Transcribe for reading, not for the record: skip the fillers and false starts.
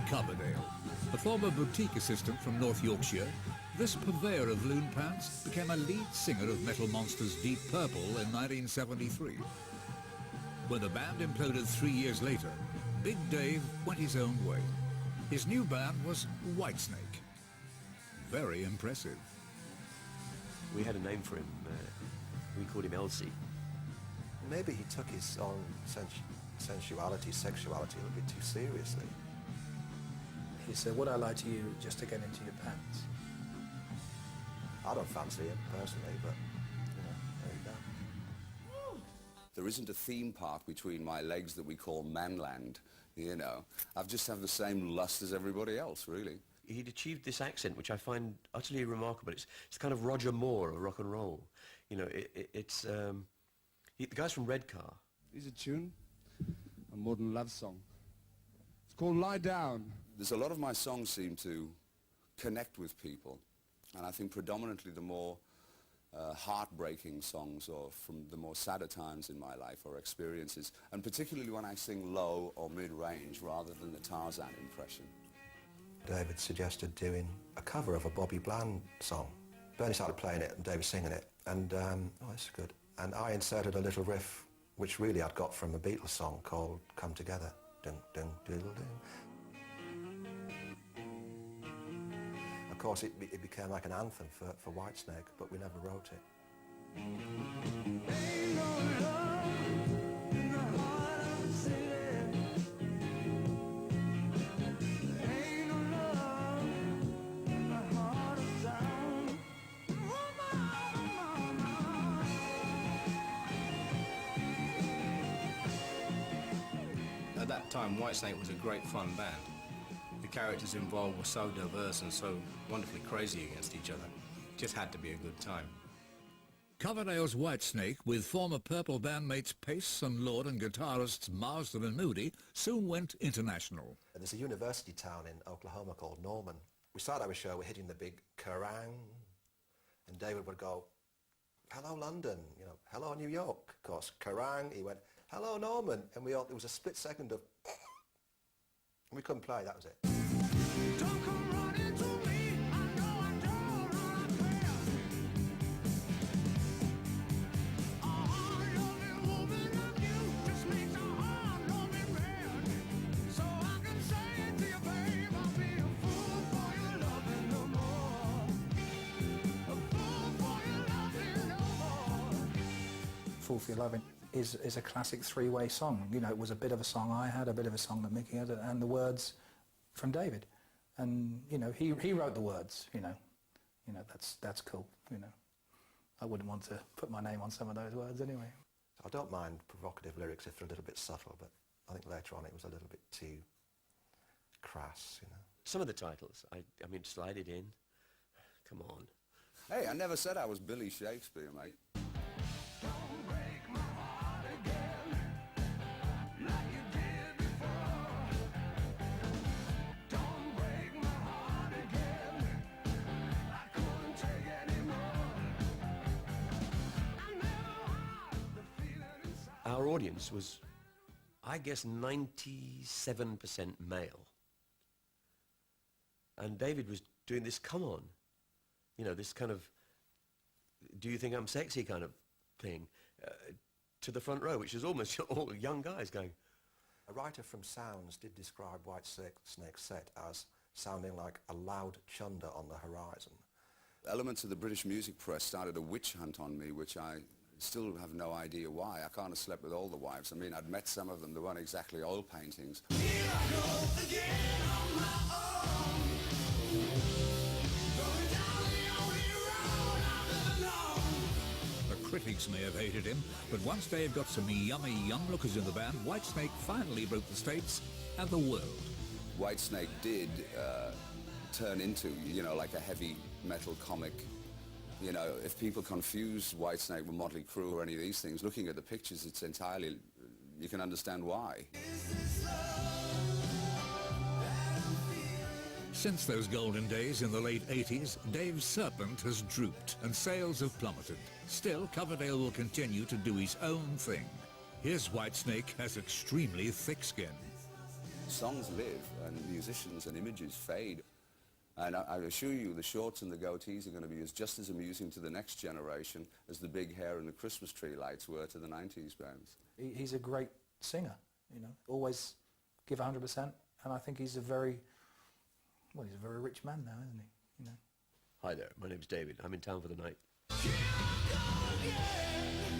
Coverdale. A former boutique assistant from North Yorkshire, this purveyor of loon pants became a lead singer of Metal Monsters' Deep Purple in 1973. When the band imploded 3 years later, Big Dave went his own way. His new band was Whitesnake. Very impressive. We had a name for him. We called him Elsie. Maybe he took his own sensuality, sexuality a little bit too seriously. He said, would I lie to you just to get into your pants? I don't fancy it, personally, but, you know, there you go. There isn't a theme park between my legs that we call manland, you know. I've just have the same lust as everybody else, really. He'd achieved this accent, which I find utterly remarkable. It's kind of Roger Moore of rock and roll. You know, the guy's from Redcar. Here's a tune, a modern love song. It's called Lie Down. There's a lot of my songs seem to connect with people, and I think predominantly the more heartbreaking songs or from the more sadder times in my life or experiences, and particularly when I sing low or mid-range rather than the Tarzan impression. David suggested doing a cover of a Bobby Bland song. Bernie started playing it and David singing it, and oh, that's good. And I inserted a little riff, which really I'd got from a Beatles song called Come Together. Dun, dun, diddle, dun. Of course, it became like an anthem for Whitesnake, but we never wrote it. Ain't no love in the heart of the city. Ain't no love in the heart of town. At that time, Whitesnake was a great fun band. The characters involved were so diverse and so wonderfully crazy against each other. It just had to be a good time. Coverdale's Whitesnake, with former Purple bandmates Pace and Lord and guitarists Marsden and Moody, soon went international. There's a university town in Oklahoma called Norman. We started our show, we're hitting the big kerrang, and David would go, hello London, you know, hello New York. Of course, kerrang, he went, hello Norman, and there was a split second of, and we couldn't play, that was it. Don't come running to me, I know I don't run a hard-loving woman like you just makes a hard-loving man. So I can say it to you, babe, I'll be a fool for your loving no more. A fool for your loving no more. Fool for Your Loving is a classic three-way song. You know, it was a bit of a song I had, a bit of a song that Mickey had, and the words from David. And, you know, he wrote the words, you know. You know, that's cool, you know. I wouldn't want to put my name on some of those words anyway. I don't mind provocative lyrics if they're a little bit subtle, but I think later on it was a little bit too crass, you know. Some of the titles, I mean, slide it in. Come on. Hey, I never said I was Billy Shakespeare, mate. Our audience was, I guess, 97% male. And David was doing this, come on, you know, this kind of, do you think I'm sexy kind of thing, to the front row, which is almost all young guys going. A writer from Sounds did describe Whitesnake's set as sounding like a loud chunder on the horizon. Elements of the British music press started a witch hunt on me, which I still have no idea why. I can't have slept with all the wives. I mean, I'd met some of them. They weren't exactly oil paintings. The critics may have hated him, but once Dave got some yummy young lookers in the band, Whitesnake finally broke the States and the world. Whitesnake did turn into, you know, like a heavy metal comic. You know, if people confuse Whitesnake with Motley Crue or any of these things, looking at the pictures, it's entirely, you can understand why. Since those golden days in the late 80s, Dave's serpent has drooped and sales have plummeted. Still, Coverdale will continue to do his own thing. His Whitesnake has extremely thick skin. songs live and musicians and images fade. And I assure you the shorts and the goatees are going to be just as amusing to the next generation as the big hair and the Christmas tree lights were to the 90s bands. He's a great singer, you know, always give 100%, and I think he's a very rich man now, isn't he? You know. Hi there, my name's David. I'm in town for the night. Here I go again.